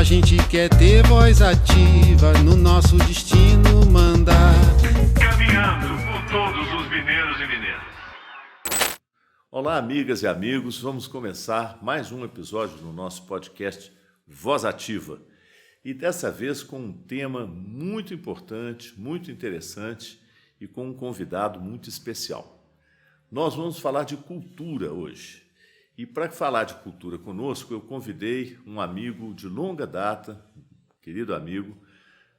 A gente quer ter voz ativa no nosso destino mandar. Caminhando por todos os mineiros e mineiras. Olá, amigas e amigos. Vamos começar mais um episódio no nosso podcast Voz Ativa. E dessa vez com um tema muito importante, muito interessante e com um convidado muito especial. Nós vamos falar de cultura hoje. E para falar de cultura conosco, eu convidei um amigo de longa data, querido amigo,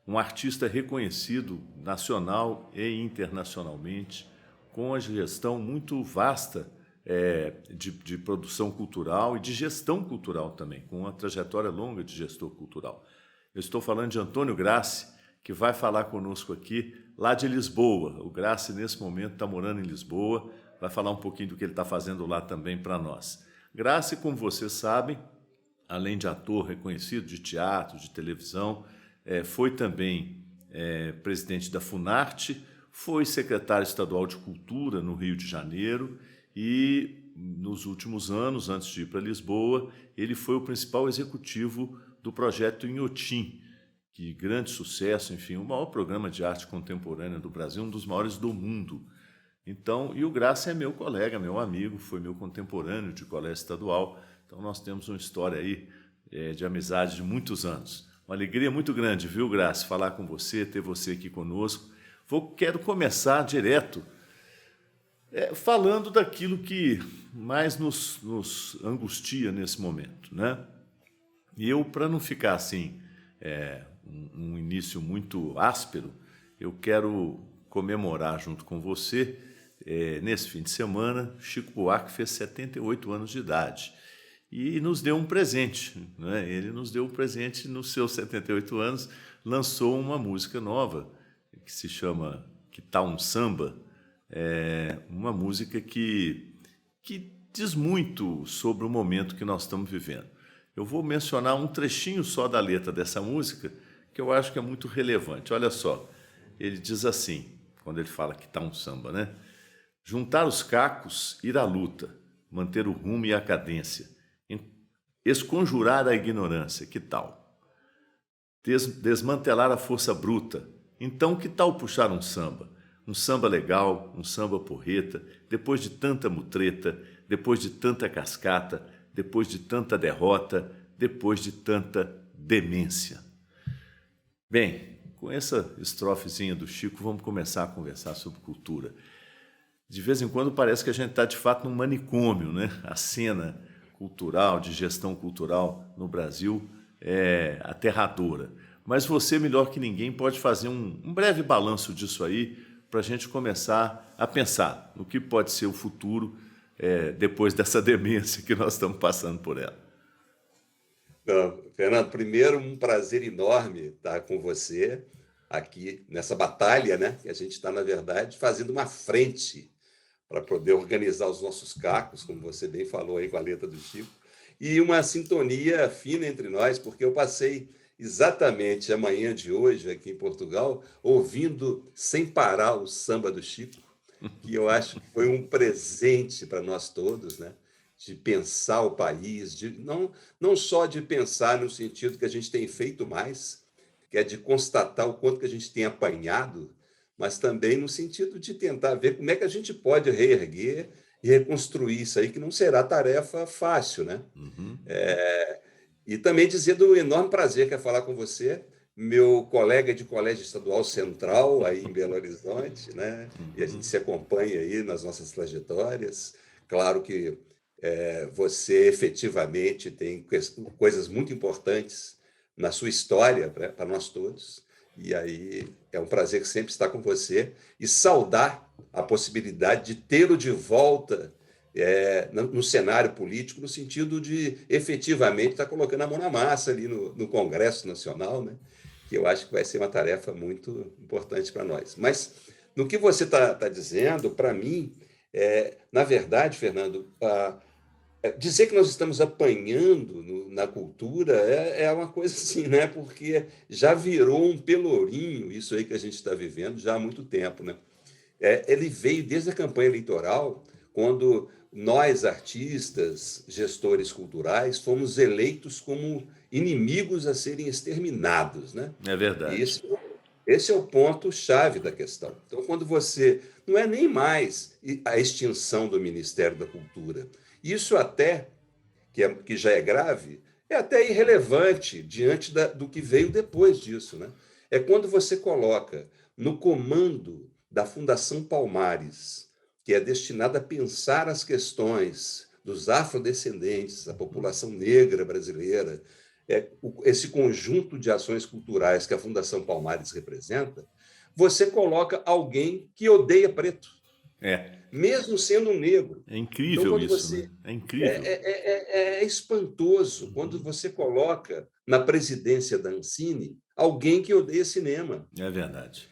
um artista reconhecido nacional e internacionalmente, com a gestão muito vasta de produção cultural e de gestão cultural também, com uma trajetória longa de gestor cultural. Eu estou falando de Antônio Grassi, que vai falar conosco aqui, lá de Lisboa. O Grassi, nesse momento, está morando em Lisboa, vai falar um pouquinho do que ele está fazendo lá também para nós. Grassi, como vocês sabem, além de ator reconhecido de teatro, de televisão, foi também presidente da Funarte, foi secretário estadual de Cultura no Rio de Janeiro e, nos últimos anos, antes de ir para Lisboa, ele foi o principal executivo do projeto Inhotim, que grande sucesso, enfim, o maior programa de arte contemporânea do Brasil, um dos maiores do mundo. Então, e o Grassi é meu colega, meu amigo, foi meu contemporâneo de colégio estadual, então nós temos uma história aí de amizade de muitos anos. Uma alegria muito grande, viu, Grassi, falar com você, ter você aqui conosco. Quero começar direto falando daquilo que mais nos angustia nesse momento, né? E eu, para não ficar assim, um início muito áspero, eu quero comemorar junto com você, nesse fim de semana, Chico Buarque fez 78 anos de idade e nos deu um presente, né? Ele nos deu um presente nos seus 78 anos, lançou uma música nova que se chama Que Tal um Samba, uma música que diz muito sobre o momento que nós estamos vivendo. Eu vou mencionar um trechinho só da letra dessa música que eu acho que é muito relevante. Olha só, ele diz assim, quando ele fala que tá um samba, né? Juntar os cacos, ir à luta, manter o rumo e a cadência, esconjurar a ignorância, que tal? Desmantelar a força bruta, então que tal puxar um samba legal, um samba porreta, depois de tanta mutreta, depois de tanta cascata, depois de tanta derrota, depois de tanta demência. Bem, com essa estrofezinha do Chico, vamos começar a conversar sobre cultura. De vez em quando parece que a gente está, de fato, num manicômio, né? A cena cultural, de gestão cultural no Brasil é aterradora. Mas você, melhor que ninguém, pode fazer um breve balanço disso aí para a gente começar a pensar no que pode ser o futuro depois dessa demência que nós estamos passando por ela. Não, Fernando, primeiro, um prazer enorme estar com você aqui nessa batalha, né? Que a gente está, na verdade, fazendo uma frente para poder organizar os nossos cacos, como você bem falou aí com a letra do Chico, e uma sintonia fina entre nós, porque eu passei exatamente a manhã de hoje aqui em Portugal ouvindo sem parar o samba do Chico, que eu acho que foi um presente para nós todos, né? De pensar o país, não só de pensar no sentido que a gente tem feito mais, que é de constatar o quanto que a gente tem apanhado, mas também no sentido de tentar ver como é que a gente pode reerguer e reconstruir isso aí, que não será tarefa fácil, né? Uhum. E também dizer do enorme prazer que é falar com você, meu colega de Colégio Estadual Central, aí em Belo Horizonte, né? E a gente se acompanha aí nas nossas trajetórias. Claro que você efetivamente tem coisas muito importantes na sua história para nós todos. E aí é um prazer sempre estar com você e saudar a possibilidade de tê-lo de volta no cenário político, no sentido de efetivamente estar colocando a mão na massa ali no Congresso Nacional, né? Que eu acho que vai ser uma tarefa muito importante para nós. Mas no que você está dizendo, para mim, na verdade, Fernando, dizer que nós estamos apanhando na cultura é uma coisa assim, né? Porque já virou um pelourinho isso aí que a gente está vivendo já há muito tempo, né? Ele veio desde a campanha eleitoral, quando nós, artistas, gestores culturais, fomos eleitos como inimigos a serem exterminados, né? É verdade. E esse é o ponto-chave da questão. Então, quando você... Não é nem mais a extinção do Ministério da Cultura. Isso até, que já é grave, é até irrelevante diante do que veio depois disso, né? É quando você coloca no comando da Fundação Palmares, que é destinada a pensar as questões dos afrodescendentes, a população negra brasileira, esse conjunto de ações culturais que a Fundação Palmares representa, você coloca alguém que odeia preto, mesmo sendo um negro. É incrível então, isso, né? É incrível. É espantoso quando você coloca na presidência da Ancine alguém que odeia cinema. É verdade.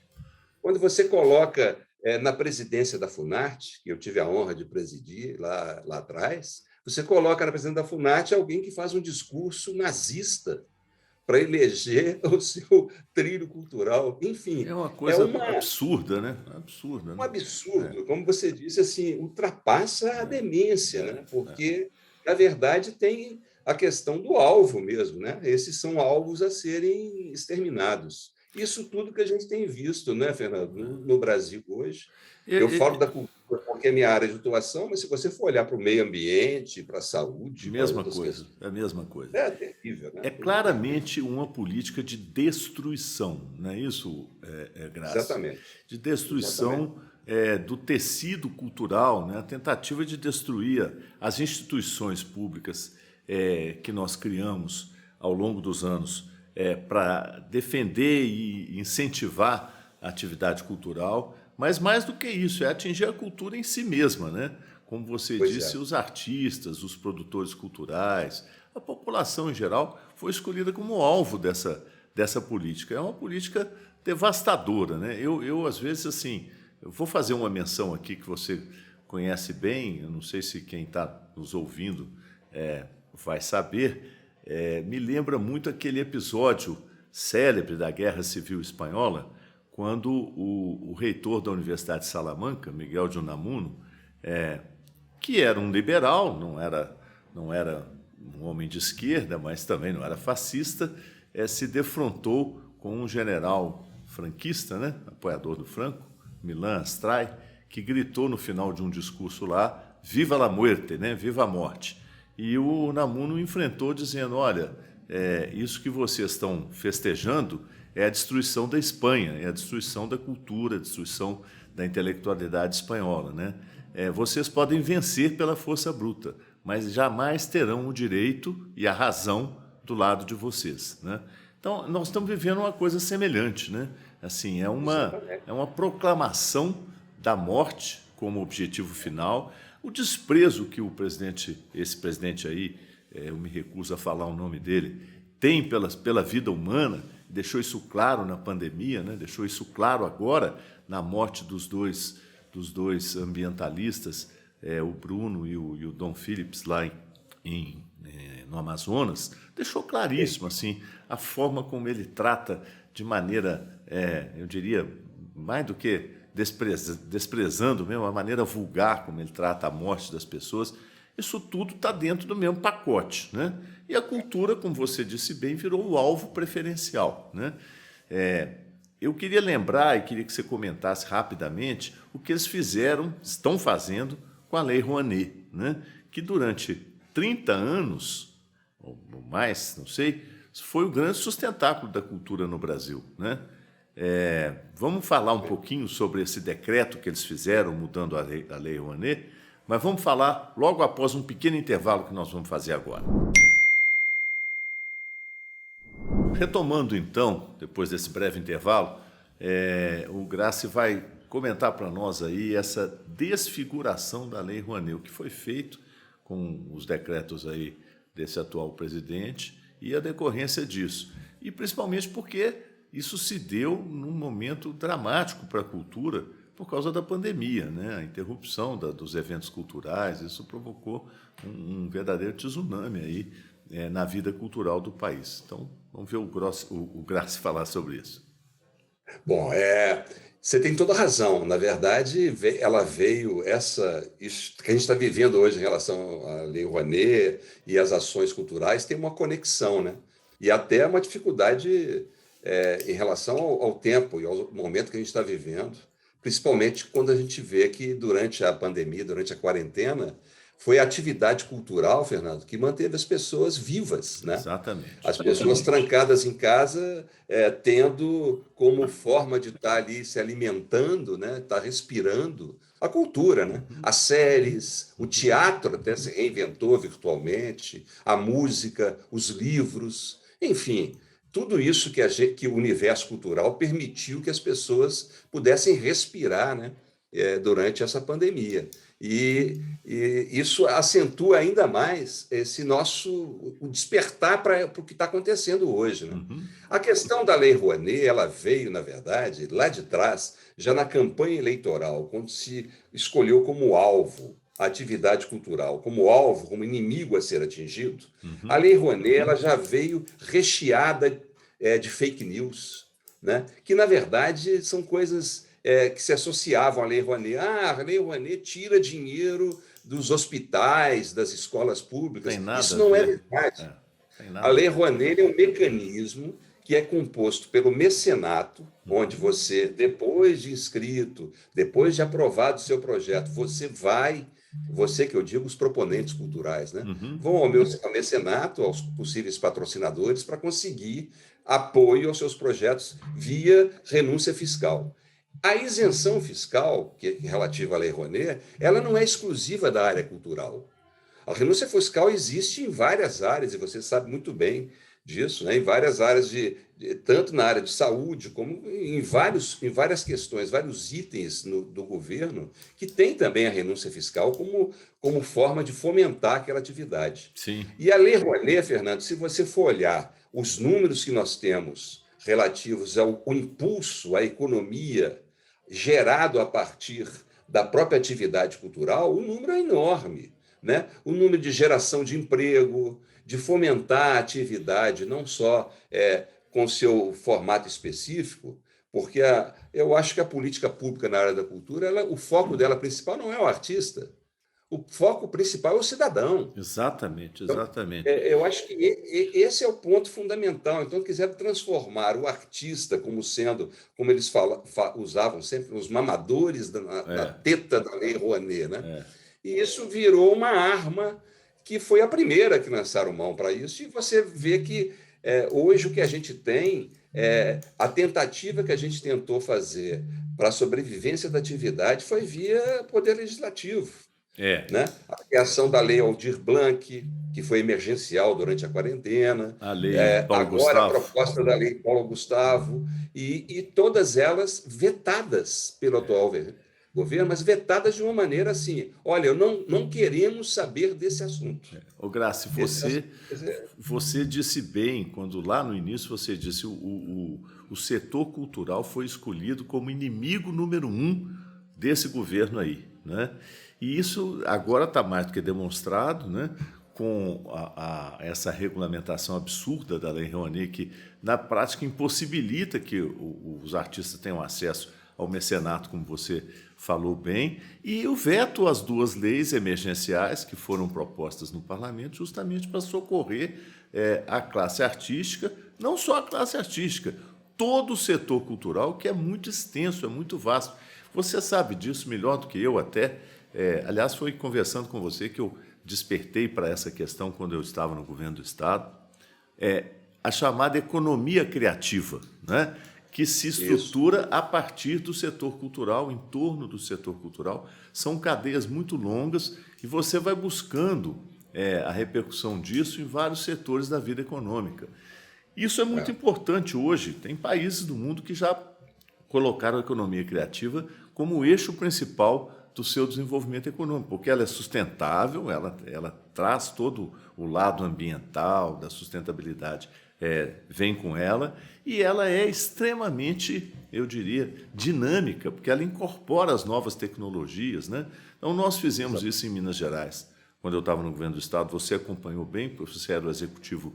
Quando você coloca na presidência da Funarte, que eu tive a honra de presidir lá atrás, você coloca na presidência da Funarte alguém que faz um discurso nazista para eleger o seu trilho cultural. Enfim, é uma coisa absurda, né? Absurda, um absurdo. Como você disse, assim, ultrapassa a demência, né? Porque, na verdade, tem a questão do alvo mesmo, né? Esses são alvos a serem exterminados. Isso tudo que a gente tem visto, né, Fernando, no Brasil hoje. Eu falo da cultura porque é minha área de atuação, mas se você for olhar para o meio ambiente, para a saúde... Mesma coisa, é a mesma coisa. É terrível, né? É claramente uma política de destruição, não é isso, Graça? Exatamente. De destruição do tecido cultural, né? A tentativa de destruir as instituições públicas que nós criamos ao longo dos anos para defender e incentivar a atividade cultural, mas mais do que isso, é atingir a cultura em si mesma, né? Como você disse, os artistas, os produtores culturais, a população em geral foi escolhida como alvo dessa política. É uma política devastadora, né? Eu às vezes, assim, eu vou fazer uma menção aqui que você conhece bem, eu não sei se quem está nos ouvindo vai saber, me lembra muito aquele episódio célebre da Guerra Civil Espanhola, quando o reitor da Universidade de Salamanca, Miguel de Unamuno, que era um liberal, não era um homem de esquerda, mas também não era fascista, se defrontou com um general franquista, né, apoiador do Franco, Milan Astray, que gritou no final de um discurso lá, "Viva la muerte", né, viva a morte. E o Unamuno enfrentou dizendo, olha, isso que vocês estão festejando é a destruição da Espanha, é a destruição da cultura, a destruição da intelectualidade espanhola, né? Vocês podem vencer pela força bruta, mas jamais terão o direito e a razão do lado de vocês, né? Então, nós estamos vivendo uma coisa semelhante, né? Assim, é uma proclamação da morte como objetivo final, o desprezo que esse presidente aí, eu me recuso a falar o nome dele, tem pela vida humana, deixou isso claro na pandemia, né? Deixou isso claro agora na morte dos dois ambientalistas, o Bruno e o Dom Phillips, lá no Amazonas, deixou claríssimo assim, a forma como ele trata de maneira, eu diria, mais do que desprezando mesmo, a maneira vulgar como ele trata a morte das pessoas. Isso tudo está dentro do mesmo pacote, né? E a cultura, como você disse bem, virou o alvo preferencial, né? Eu queria lembrar e queria que você comentasse rapidamente o que eles estão fazendo com a Lei Rouanet, né? Que durante 30 anos, ou mais, não sei, foi o grande sustentáculo da cultura no Brasil, né? Vamos falar um pouquinho sobre esse decreto que eles fizeram, mudando a Lei Rouanet, mas vamos falar logo após um pequeno intervalo que nós vamos fazer agora. Retomando, então, depois desse breve intervalo, o Grassi vai comentar para nós aí essa desfiguração da Lei Rouanet, o que foi feito com os decretos aí desse atual presidente e a decorrência disso. E principalmente porque isso se deu num momento dramático para a cultura por causa da pandemia, né? A interrupção dos eventos culturais, isso provocou um verdadeiro tsunami aí na vida cultural do país. Então, vamos ver o Grassi falar sobre isso. Bom, você tem toda a razão. Na verdade, ela veio, isso que a gente está vivendo hoje em relação à Lei Rouanet e às ações culturais, tem uma conexão, né? e até uma dificuldade em relação ao tempo e ao momento que a gente está vivendo, principalmente quando a gente vê que durante a pandemia, durante a quarentena, foi a atividade cultural, Fernando, que manteve as pessoas vivas, né? Exatamente. As pessoas trancadas em casa, tendo como forma de estar ali se alimentando, né? Estar respirando a cultura, né? As séries, o teatro até se reinventou virtualmente, a música, os livros, enfim, tudo isso que o universo cultural permitiu que as pessoas pudessem respirar, né? Durante essa pandemia. E isso acentua ainda mais esse o despertar para o que está acontecendo hoje, né? A questão da Lei Rouanet, ela veio, na verdade, lá de trás, já na campanha eleitoral, quando se escolheu como alvo a atividade cultural, como alvo, como inimigo a ser atingido. A Lei Rouanet ela já veio recheada de fake news, né? Que, na verdade, são coisas que se associavam à Lei Rouanet. A Lei Rouanet tira dinheiro dos hospitais, das escolas públicas. Isso não é verdade. A Lei Rouanet é um mecanismo que é composto pelo mecenato, onde você, depois de inscrito, depois de aprovado o seu projeto, você que eu digo, os proponentes culturais, né? Vão ao mecenato, aos possíveis patrocinadores, para conseguir apoio aos seus projetos via renúncia fiscal. A isenção fiscal, que é relativa à Lei Rouanet, ela não é exclusiva da área cultural. A renúncia fiscal existe em várias áreas, e você sabe muito bem disso, né? Em várias áreas, tanto na área de saúde, como em várias questões, vários itens do governo, que tem também a renúncia fiscal como forma de fomentar aquela atividade. Sim. E a Lei Rouanet, Fernando, se você for olhar os números que nós temos relativos ao impulso à economia gerado a partir da própria atividade cultural, o número é enorme, né? O número de geração de emprego, de fomentar a atividade, não só com seu formato específico, porque eu acho que a política pública na área da cultura, o foco dela principal não é o artista, o foco principal é o cidadão. Exatamente. Então, eu acho que esse é o ponto fundamental. Então, quiser transformar o artista como sendo, como eles usavam sempre, os mamadores na teta da Lei Rouanet, né? E isso virou uma arma que foi a primeira que lançaram mão para isso, e você vê que hoje o que a gente tem, a tentativa que a gente tentou fazer para a sobrevivência da atividade foi via Poder Legislativo. Né? A criação da Lei Aldir Blanc, que foi emergencial durante a quarentena, a lei Paulo agora Gustavo. A proposta da Lei Paulo Gustavo, e todas elas vetadas pelo atual governo, mas vetadas de uma maneira assim, olha, não queremos saber desse assunto. Graça, você disse bem, quando lá no início você disse o setor cultural foi escolhido como inimigo número 1 desse governo aí, né? E isso agora está mais do que demonstrado, né? Com essa regulamentação absurda da Lei Rouanet, que na prática impossibilita que os artistas tenham acesso ao mecenato, como você falou bem, e o veto às 2 leis emergenciais que foram propostas no parlamento justamente para socorrer a classe artística, não só a classe artística, todo o setor cultural, que é muito extenso, é muito vasto. Você sabe disso melhor do que eu até. Aliás, foi conversando com você que eu despertei para essa questão quando eu estava no governo do Estado, a chamada economia criativa, né? Que se estrutura a partir do setor cultural, em torno do setor cultural. São cadeias muito longas e você vai buscando a repercussão disso em vários setores da vida econômica. Isso é muito importante hoje. Tem países do mundo que já colocaram a economia criativa como o eixo principal do seu desenvolvimento econômico, porque ela é sustentável, ela traz todo o lado ambiental, da sustentabilidade, vem com ela, e ela é extremamente, eu diria, dinâmica, porque ela incorpora as novas tecnologias, né? Então, nós fizemos isso em Minas Gerais, quando eu estava no governo do Estado, você acompanhou bem, porque você era o executivo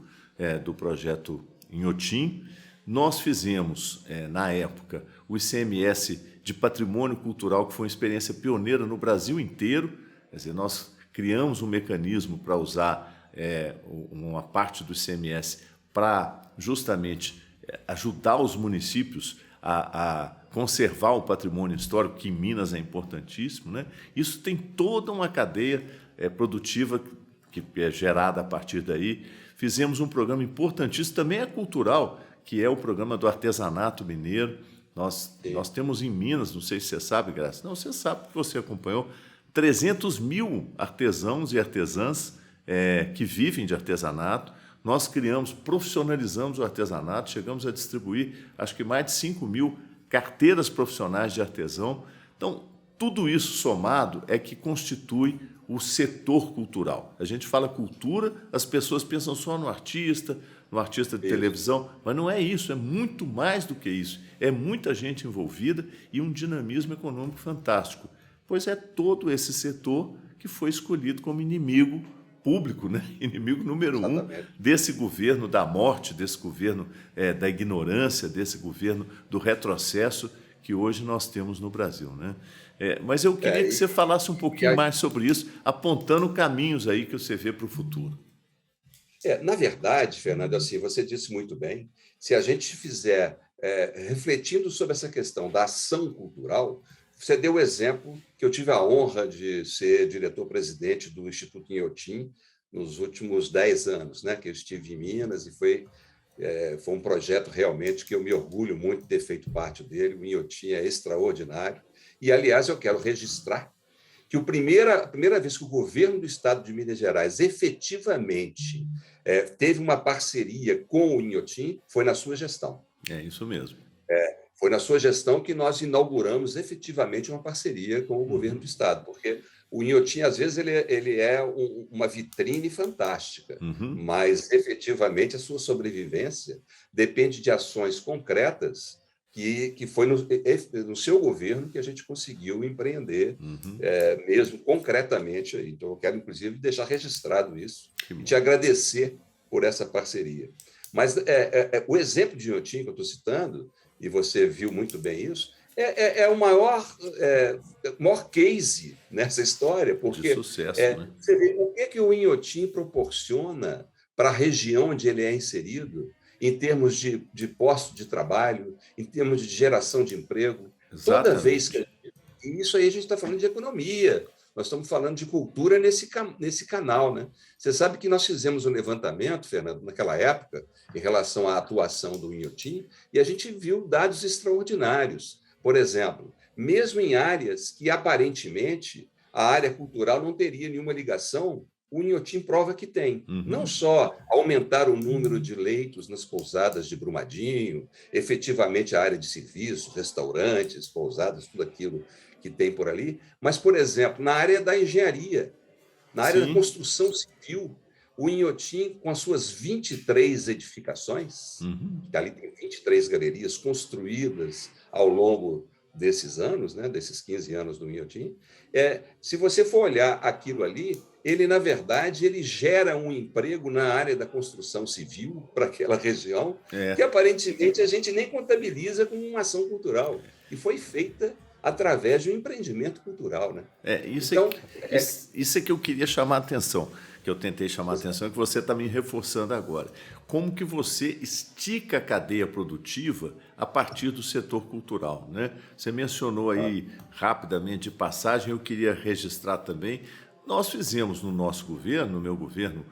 do projeto Inhotim. Nós fizemos, na época, o ICMS de patrimônio cultural, que foi uma experiência pioneira no Brasil inteiro. Quer dizer, nós criamos um mecanismo para usar uma parte do ICMS para justamente ajudar os municípios a conservar o patrimônio histórico, que em Minas é importantíssimo, né? Isso tem toda uma cadeia produtiva que é gerada a partir daí. Fizemos um programa importantíssimo, também é cultural, que é o programa do artesanato mineiro. Nós temos em Minas, não sei se você sabe, Graça, não, você sabe porque você acompanhou, 300 mil artesãos e artesãs que vivem de artesanato. Nós profissionalizamos o artesanato, chegamos a distribuir, acho que mais de 5 mil carteiras profissionais de artesão. Então, tudo isso somado é que constitui o setor cultural. A gente fala cultura, as pessoas pensam só no artista de televisão, mas não é isso, é muito mais do que isso. É muita gente envolvida e um dinamismo econômico fantástico, pois é todo esse setor que foi escolhido como inimigo público, né? Inimigo número Exatamente. 1 desse governo da morte, desse governo da ignorância, desse governo do retrocesso que hoje nós temos no Brasil, né? Mas eu queria que você falasse um pouquinho mais sobre isso, apontando caminhos aí que você vê para o futuro. Na verdade, Fernando, assim, você disse muito bem, se a gente fizer, refletindo sobre essa questão da ação cultural, você deu o exemplo que eu tive a honra de ser diretor-presidente do Instituto Inhotim nos últimos 10 anos, né, que eu estive em Minas, e foi um projeto realmente que eu me orgulho muito de ter feito parte dele. O Inhotim é extraordinário. E, aliás, eu quero registrar que a primeira vez que o governo do estado de Minas Gerais efetivamente teve uma parceria com o Inhotim foi na sua gestão. É isso mesmo. Foi na sua gestão que nós inauguramos efetivamente uma parceria com o governo do estado, porque o Inhotim, às vezes, ele é uma vitrine fantástica, mas, efetivamente, a sua sobrevivência depende de ações concretas que foi no seu governo que a gente conseguiu empreender, mesmo concretamente. Então, eu quero, inclusive, deixar registrado isso e te agradecer por essa parceria. Mas o exemplo de Inhotim que eu estou citando, e você viu muito bem isso, é o maior case nessa história, porque de sucesso, né? Você vê o que o Inhotim proporciona para a região onde ele é inserido, em termos de posto de trabalho, em termos de geração de emprego. Exatamente. Toda vez que... E isso aí a gente está falando de economia, nós estamos falando de cultura nesse canal, né? Você sabe que nós fizemos um levantamento, Fernando, naquela época, em relação à atuação do Inhotim, e a gente viu dados extraordinários. Por exemplo, mesmo em áreas que, aparentemente, a área cultural não teria nenhuma ligação, o Inhotim prova que tem. Não só aumentar o número de leitos nas pousadas de Brumadinho, efetivamente a área de serviço, restaurantes, pousadas, tudo aquilo que tem por ali, mas, por exemplo, na área da engenharia, na área da construção civil, o Inhotim, com as suas 23 edificações, que ali tem 23 galerias construídas ao longo desses anos, né, desses 15 anos do Inhotim, se você for olhar aquilo ali, ele, na verdade, ele gera um emprego na área da construção civil para aquela região, que aparentemente a gente nem contabiliza como uma ação cultural, e foi feita através de um empreendimento cultural, né? Isso é que eu queria chamar a atenção, que eu tentei chamar a atenção, que você está me reforçando agora. Como que você estica a cadeia produtiva a partir do setor cultural, né? Você mencionou aí rapidamente de passagem, eu queria registrar também. Nós fizemos no nosso governo, no meu governo,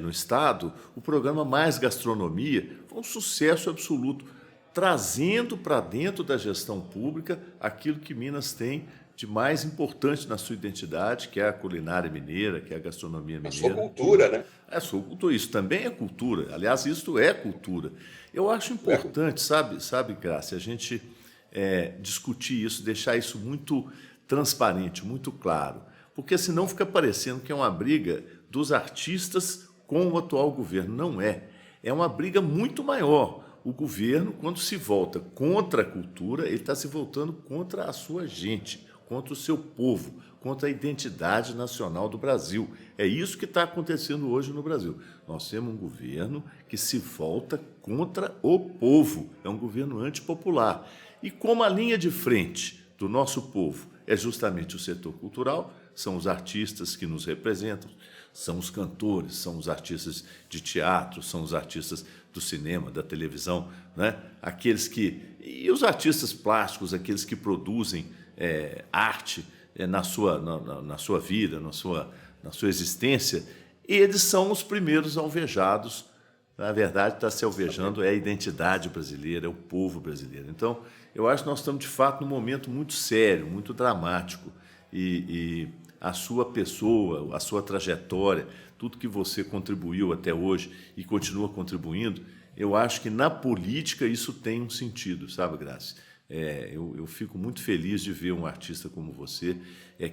no Estado, o programa Mais Gastronomia, foi um sucesso absoluto, trazendo para dentro da gestão pública aquilo que Minas tem de mais importante na sua identidade, que é a culinária mineira, que é a gastronomia mineira. A sua cultura, né? A sua cultura, isso também é cultura. Aliás, isso é cultura. Eu acho importante, sabe, Graça, a gente discutir isso, deixar isso muito transparente, muito claro, porque senão fica parecendo que é uma briga dos artistas com o atual governo. Não é. É uma briga muito maior. O governo, quando se volta contra a cultura, ele está se voltando contra a sua gente, contra o seu povo, contra a identidade nacional do Brasil. É isso que está acontecendo hoje no Brasil. Nós temos um governo que se volta contra o povo. É um governo antipopular. E como a linha de frente do nosso povo é justamente o setor cultural, são os artistas que nos representam, são os cantores, são os artistas de teatro, são os artistas do cinema, da televisão, né? E os artistas plásticos, aqueles que produzem arte na sua vida, na sua existência, eles são os primeiros alvejados. Na verdade, está se alvejando a identidade brasileira, é o povo brasileiro. Então, eu acho que nós estamos, de fato, num momento muito sério, muito dramático, e a sua pessoa, a sua trajetória, tudo que você contribuiu até hoje e continua contribuindo, eu acho que na política isso tem um sentido, sabe, Graça? Eu fico muito feliz de ver um artista como você,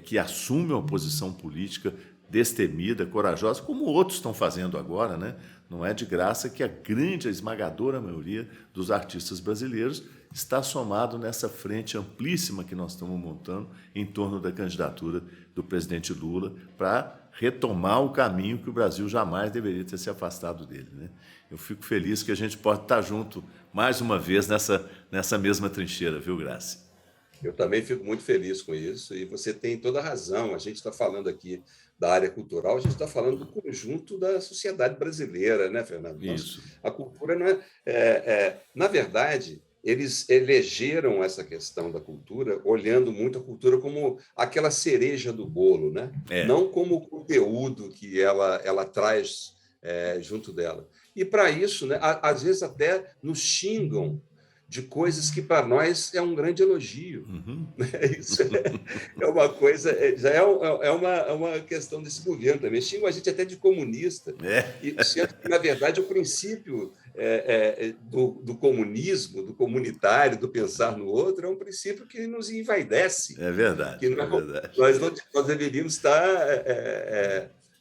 que assume uma posição política destemida, corajosa, como outros estão fazendo agora, né? Não é de graça que a esmagadora maioria dos artistas brasileiros está somado nessa frente amplíssima que nós estamos montando em torno da candidatura do presidente Lula para retomar o caminho que o Brasil jamais deveria ter se afastado dele, né? Eu fico feliz que a gente pode estar junto mais uma vez nessa mesma trincheira, viu, Graça? Eu também fico muito feliz com isso, e você tem toda a razão. A gente está falando aqui da área cultural, a gente está falando do conjunto da sociedade brasileira, né, Fernando? Isso. A cultura não na verdade, eles elegeram essa questão da cultura, olhando muito a cultura como aquela cereja do bolo, né? Não como o conteúdo que ela traz junto dela. E, para isso, né, às vezes até nos xingam de coisas que para nós é um grande elogio. Uhum. Isso é uma coisa, já é uma questão desse governo também. Xingam a gente até de comunista, e sendo que, na verdade, o princípio do comunismo, do comunitário, do pensar no outro, é um princípio que nos envaidece. É verdade. Que nós deveríamos estar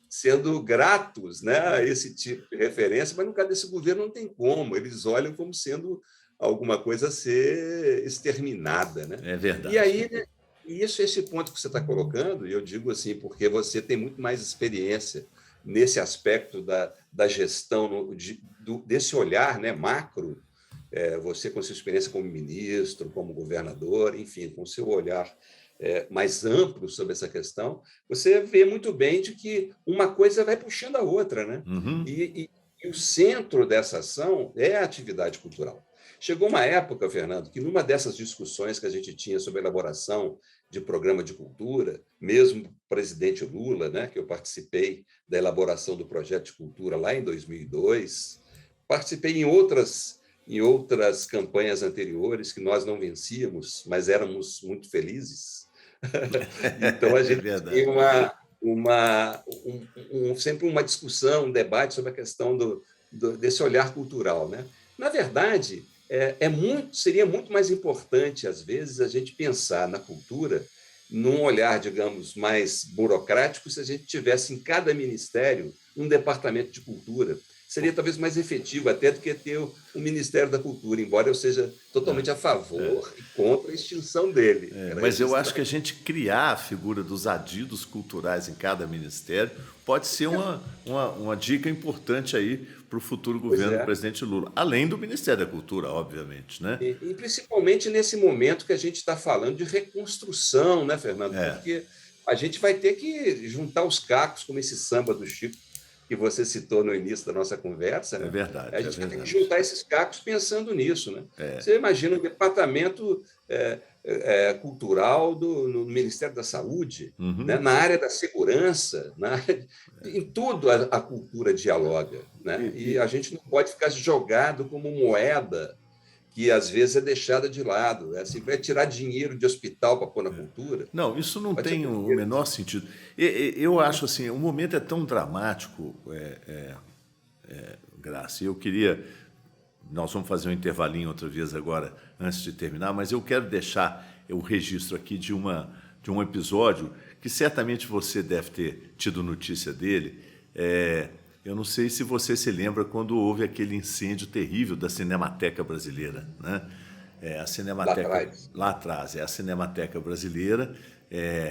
sendo gratos, né, a esse tipo de referência, mas no caso desse governo não tem como. Eles olham como sendo alguma coisa a ser exterminada, né? É verdade. E aí, né, esse ponto que você está colocando, e eu digo assim, porque você tem muito mais experiência nesse aspecto da gestão, desse olhar, né, macro, você com sua experiência como ministro, como governador, enfim, com seu olhar mais amplo sobre essa questão, você vê muito bem de que uma coisa vai puxando a outra, né? Uhum. E o centro dessa ação é a atividade cultural. Chegou uma época, Fernando, que numa dessas discussões que a gente tinha sobre a elaboração de programa de cultura, mesmo o presidente Lula, né, que eu participei da elaboração do projeto de cultura lá em 2002, participei em outras campanhas anteriores que nós não vencíamos, mas éramos muito felizes. Então, a gente tinha sempre uma discussão, um debate sobre a questão desse olhar cultural, né? Na verdade, seria muito mais importante, às vezes, a gente pensar na cultura num olhar, digamos, mais burocrático, se a gente tivesse em cada ministério um departamento de cultura. Seria talvez mais efetivo até do que ter o Ministério da Cultura, embora eu seja totalmente a favor e contra a extinção dele. Mas eu acho que a gente criar a figura dos adidos culturais em cada ministério pode ser uma dica importante aí para o futuro governo do presidente Lula, além do Ministério da Cultura, obviamente, né? E principalmente nesse momento que a gente está falando de reconstrução, né, Fernando? Porque a gente vai ter que juntar os cacos, como esse samba do Chico, que você citou no início da nossa conversa, né? É verdade. A gente vai ter que juntar esses cacos pensando nisso, né? É. Você imagina um departamento cultural no Ministério da Saúde, Uhum. né? Na área da segurança, em tudo a cultura dialoga, né? E a gente não pode ficar jogado como moeda que às vezes é deixada de lado. Assim, vai tirar dinheiro de hospital para pôr na cultura. Não, isso não tem o menor sentido. Eu acho assim, o momento é tão dramático, Graça. Eu queria... Nós vamos fazer um intervalinho outra vez agora, antes de terminar, mas eu quero deixar o registro aqui de um episódio que certamente você deve ter tido notícia dele. Eu não sei se você se lembra quando houve aquele incêndio terrível da Cinemateca Brasileira, né? A Cinemateca, lá atrás, a Cinemateca Brasileira,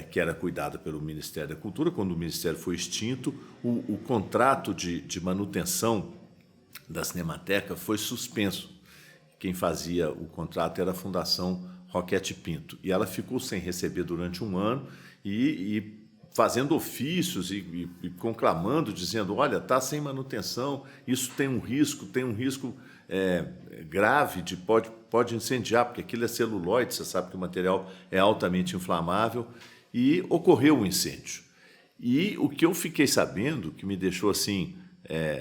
que era cuidada pelo Ministério da Cultura. Quando o Ministério foi extinto, o contrato de manutenção da Cinemateca foi suspenso. Quem fazia o contrato era a Fundação Roquete Pinto. E ela ficou sem receber durante um ano e fazendo ofícios e conclamando, dizendo, olha, está sem manutenção, isso tem um risco grave, pode incendiar, porque aquilo é celulóide, você sabe que o material é altamente inflamável, e ocorreu um incêndio. E o que eu fiquei sabendo, que me deixou assim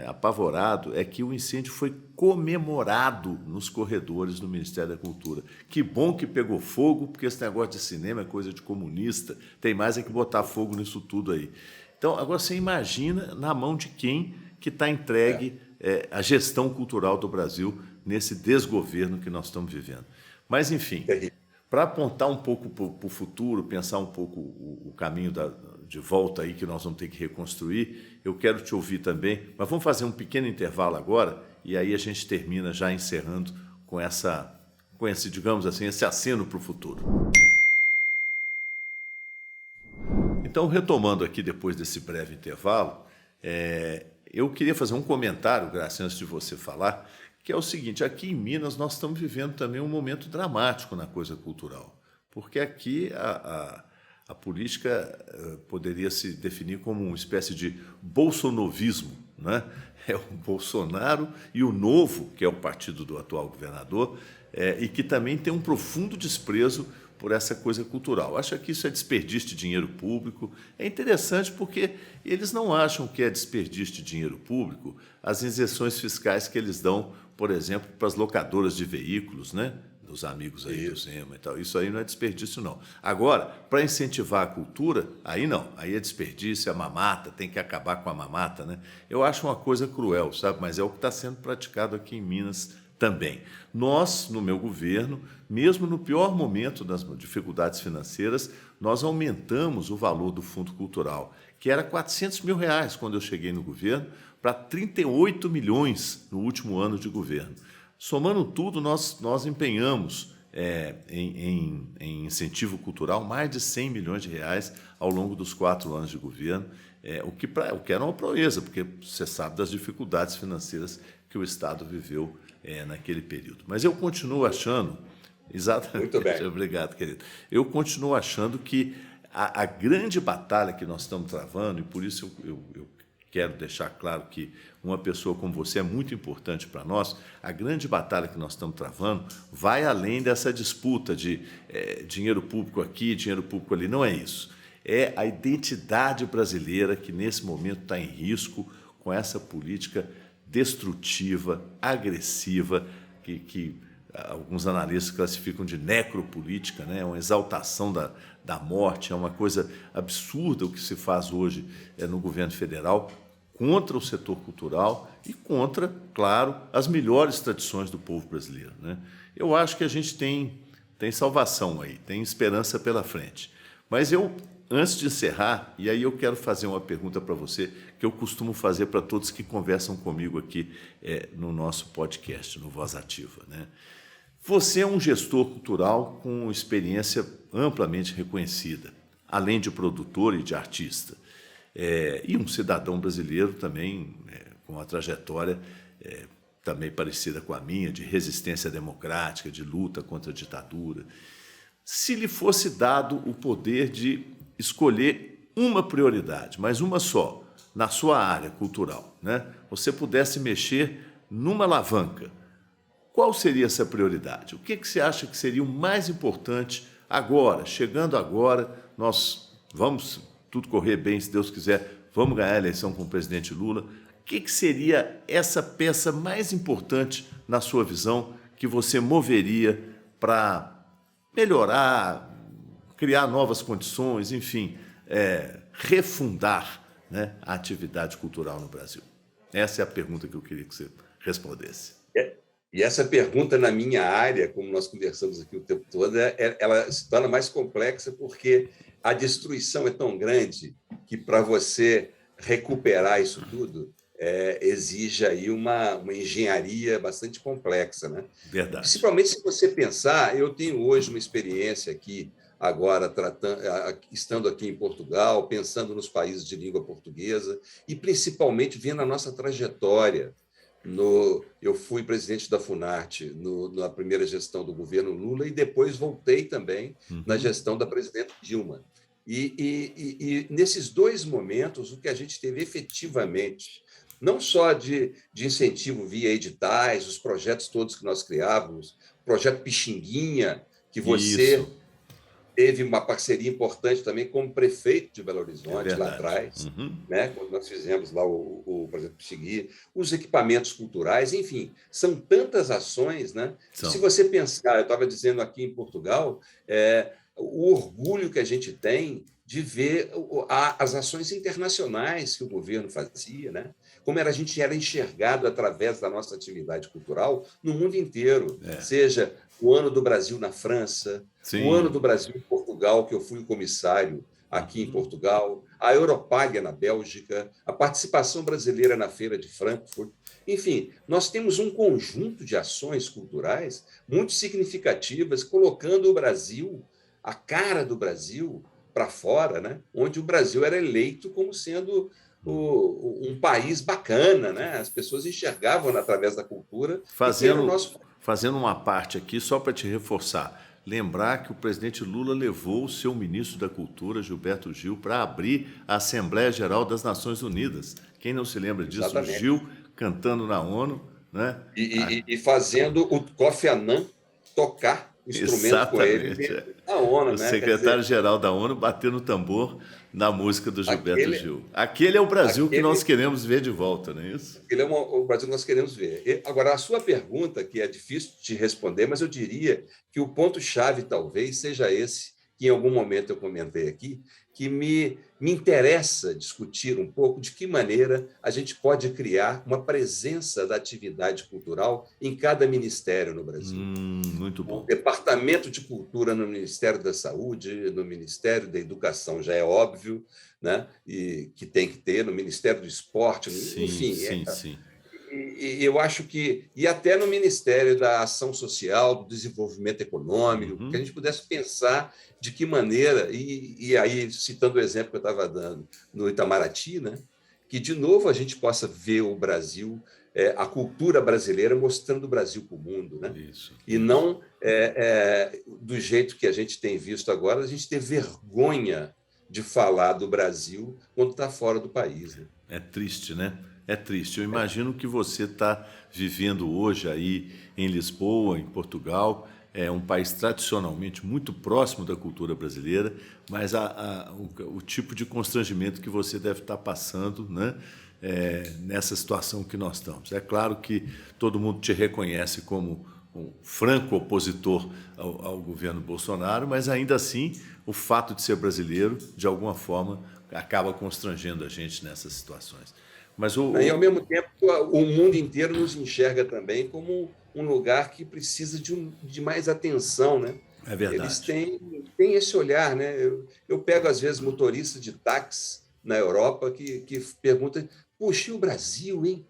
apavorado, é que o incêndio foi comemorado nos corredores do Ministério da Cultura. Que bom que pegou fogo, porque esse negócio de cinema é coisa de comunista, tem mais é que botar fogo nisso tudo aí. Então, agora você imagina na mão de quem que está entregue a gestão cultural do Brasil nesse desgoverno que nós estamos vivendo. Mas, enfim, para apontar um pouco para o futuro, pensar um pouco o caminho de volta aí que nós vamos ter que reconstruir, eu quero te ouvir também, mas vamos fazer um pequeno intervalo agora e aí a gente termina já encerrando com esse, digamos assim, esse aceno para o futuro. Então, retomando aqui depois desse breve intervalo, eu queria fazer um comentário, Graça, antes de você falar, que é o seguinte, aqui em Minas nós estamos vivendo também um momento dramático na coisa cultural, porque aqui a política poderia se definir como uma espécie de bolsonovismo, né? É o Bolsonaro e o Novo, que é o partido do atual governador, e que também tem um profundo desprezo por essa coisa cultural. Acha que isso é desperdício de dinheiro público. É interessante porque eles não acham que é desperdício de dinheiro público as isenções fiscais que eles dão, por exemplo, para as locadoras de veículos, né? Dos amigos aí do Zema e tal. Isso aí não é desperdício, não. Agora, para incentivar a cultura, aí não. Aí é desperdício, é mamata, tem que acabar com a mamata, né? Eu acho uma coisa cruel, sabe? Mas é o que está sendo praticado aqui em Minas também. Nós, no meu governo, mesmo no pior momento das dificuldades financeiras, nós aumentamos o valor do Fundo Cultural, que era R$400 mil quando eu cheguei no governo, para 38 milhões no último ano de governo. Somando tudo, nós empenhamos em incentivo cultural mais de R$100 milhões ao longo dos 4 anos de governo, o que era uma proeza, porque você sabe das dificuldades financeiras que o Estado viveu naquele período. Mas eu continuo achando, exatamente, muito bem. Obrigado, querido, eu continuo achando que a grande batalha que nós estamos travando, e por isso eu quero deixar claro que uma pessoa como você é muito importante para nós, a grande batalha que nós estamos travando vai além dessa disputa de dinheiro público aqui, dinheiro público ali, não é isso. É a identidade brasileira que nesse momento está em risco com essa política destrutiva, agressiva, que alguns analistas classificam de necropolítica, né? Uma exaltação da morte, é uma coisa absurda o que se faz hoje no governo federal contra o setor cultural e contra, claro, as melhores tradições do povo brasileiro, né? Eu acho que a gente tem salvação aí, tem esperança pela frente. Mas antes de encerrar, e aí eu quero fazer uma pergunta para você, que eu costumo fazer para todos que conversam comigo aqui no nosso podcast, no Voz Ativa, né? Você é um gestor cultural com experiência amplamente reconhecida, além de produtor e de artista, e um cidadão brasileiro também com uma trajetória também parecida com a minha, de resistência democrática, de luta contra a ditadura. Se lhe fosse dado o poder de escolher uma prioridade, mas uma só, na sua área cultural, né? Você pudesse mexer numa alavanca, qual seria essa prioridade? O que você acha que seria o mais importante agora, chegando agora, nós vamos, tudo correr bem, se Deus quiser, vamos ganhar a eleição com o presidente Lula. O que seria essa peça mais importante, na sua visão, que você moveria para melhorar, criar novas condições, enfim, refundar, né, a atividade cultural no Brasil? Essa é a pergunta que eu queria que você respondesse. E essa pergunta, na minha área, como nós conversamos aqui o tempo todo, ela se torna mais complexa porque a destruição é tão grande que, para você recuperar isso tudo, exige aí uma engenharia bastante complexa, né? Verdade. Principalmente se você pensar, eu tenho hoje uma experiência aqui, agora estando aqui em Portugal, pensando nos países de língua portuguesa e principalmente vendo a nossa trajetória. Eu fui presidente da Funarte na primeira gestão do governo Lula e depois voltei também na gestão da presidenta Dilma. E nesses dois momentos, o que a gente teve efetivamente, não só de incentivo via editais, os projetos todos que nós criávamos, o projeto Pixinguinha, que você Isso, teve uma parceria importante também como prefeito de Belo é Horizonte, lá verdade. atrás, Uhum. né? Quando nós fizemos lá o projeto Pixinguinha, os equipamentos culturais, enfim, são tantas ações, né? São. Se você pensar, eu estava dizendo aqui em Portugal, o orgulho que a gente tem de ver as ações internacionais que o governo fazia, né? Como a gente era enxergado através da nossa atividade cultural no mundo inteiro, seja o Ano do Brasil na França, Sim. o Ano do Brasil em Portugal, que eu fui o comissário aqui em Portugal, a Europália na Bélgica, a participação brasileira na Feira de Frankfurt. Enfim, nós temos um conjunto de ações culturais muito significativas, colocando o Brasil, a cara do Brasil, para fora, né? Onde o Brasil era eleito como sendo um país bacana, né? As pessoas enxergavam através da cultura. Fazendo uma parte aqui, só para te reforçar, lembrar que o presidente Lula levou o seu ministro da Cultura, Gilberto Gil, para abrir a Assembleia Geral das Nações Unidas. Quem não se lembra disso? Exatamente. O Gil cantando na ONU, né? E fazendo o Kofi Annan tocar o instrumento com ele na ONU, o né? secretário-geral da ONU batendo o tambor na música do Gilberto Gil. Aquele é o Brasil que nós queremos ver de volta, não é isso? Aquele é o Brasil que nós queremos ver. Agora, a sua pergunta, que é difícil de responder, mas eu diria que o ponto-chave talvez seja esse, que em algum momento eu comentei aqui, que me interessa discutir um pouco de que maneira a gente pode criar uma presença da atividade cultural em cada ministério no Brasil. Muito bom. O Departamento de Cultura no Ministério da Saúde, no Ministério da Educação já é óbvio, né? E que tem que ter, no Ministério do Esporte, enfim. Sim. E eu acho que, e até no Ministério da Ação Social, do Desenvolvimento Econômico, que a gente pudesse pensar de que maneira, e aí, citando o exemplo que eu estava dando no Itamaraty, né, que, de novo, a gente possa ver o Brasil, a cultura brasileira mostrando o Brasil para o mundo, né? E não do jeito que a gente tem visto agora, a gente ter vergonha de falar do Brasil quando está fora do país. Né? É triste, né? É triste. Eu imagino que você está vivendo hoje aí em Lisboa, em Portugal, é um país tradicionalmente muito próximo da cultura brasileira, mas o tipo de constrangimento que você deve estar passando, né, nessa situação que nós estamos. É claro que todo mundo te reconhece como um franco opositor ao governo Bolsonaro, mas ainda assim o fato de ser brasileiro, de alguma forma, acaba constrangendo a gente nessas situações. Mas E, ao mesmo tempo, o mundo inteiro nos enxerga também como um lugar que precisa de mais atenção, né? É verdade. Eles têm esse olhar, né? Eu pego, às vezes, motorista de táxi na Europa que pergunta, puxa, e o Brasil, hein?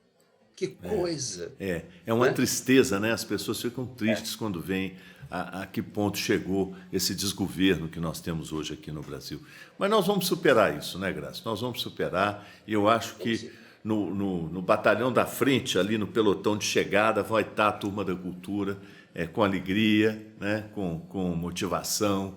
Que coisa! É uma tristeza, né? As pessoas ficam tristes quando veem a que ponto chegou esse desgoverno que nós temos hoje aqui no Brasil. Mas nós vamos superar isso, né, Graça? Nós vamos superar, e eu acho que no batalhão da frente, ali no pelotão de chegada, vai estar a turma da cultura, com alegria, né? com motivação,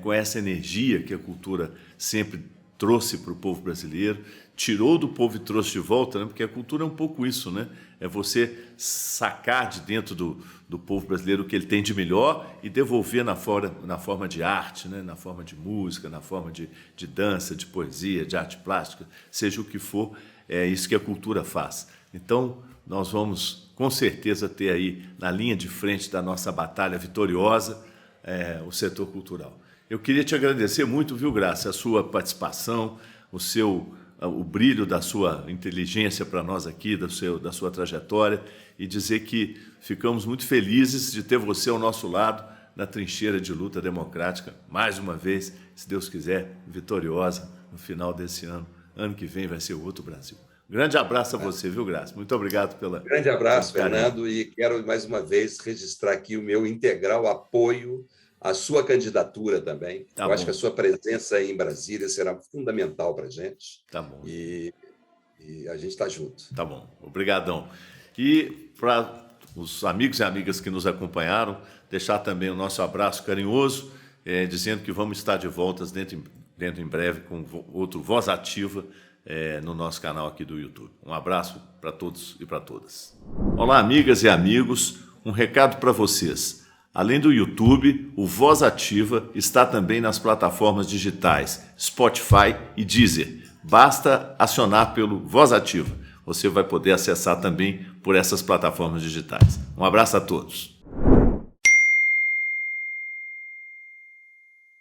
com essa energia que a cultura sempre trouxe para o povo brasileiro, tirou do povo e trouxe de volta, né? Porque a cultura é um pouco isso, né? É você sacar de dentro do povo brasileiro o que ele tem de melhor e devolver na forma de arte, né? Na forma de música, na forma de dança, de poesia, de arte plástica, seja o que for, é isso que a cultura faz. Então, nós vamos, com certeza, ter aí, na linha de frente da nossa batalha vitoriosa, o setor cultural. Eu queria te agradecer muito, viu, Graça, a sua participação, o brilho da sua inteligência para nós aqui, da sua trajetória, e dizer que ficamos muito felizes de ter você ao nosso lado na trincheira de luta democrática, mais uma vez, se Deus quiser, vitoriosa no final desse ano. Ano que vem vai ser outro Brasil. Grande abraço a você, viu, Graça? Muito obrigado pela... Grande abraço, Fernando, e quero mais uma vez registrar aqui o meu integral apoio à sua candidatura também. Eu acho que a sua presença aí em Brasília será fundamental para a gente. Tá bom. E a gente está junto. Tá bom. Obrigadão. E para os amigos e amigas que nos acompanharam, deixar também o nosso abraço carinhoso, dizendo que vamos estar de volta dentro em breve com outro Voz Ativa no nosso canal aqui do YouTube. Um abraço para todos e para todas. Olá, amigas e amigos, um recado para vocês. Além do YouTube, o Voz Ativa está também nas plataformas digitais Spotify e Deezer. Basta acionar pelo Voz Ativa. Você vai poder acessar também por essas plataformas digitais. Um abraço a todos.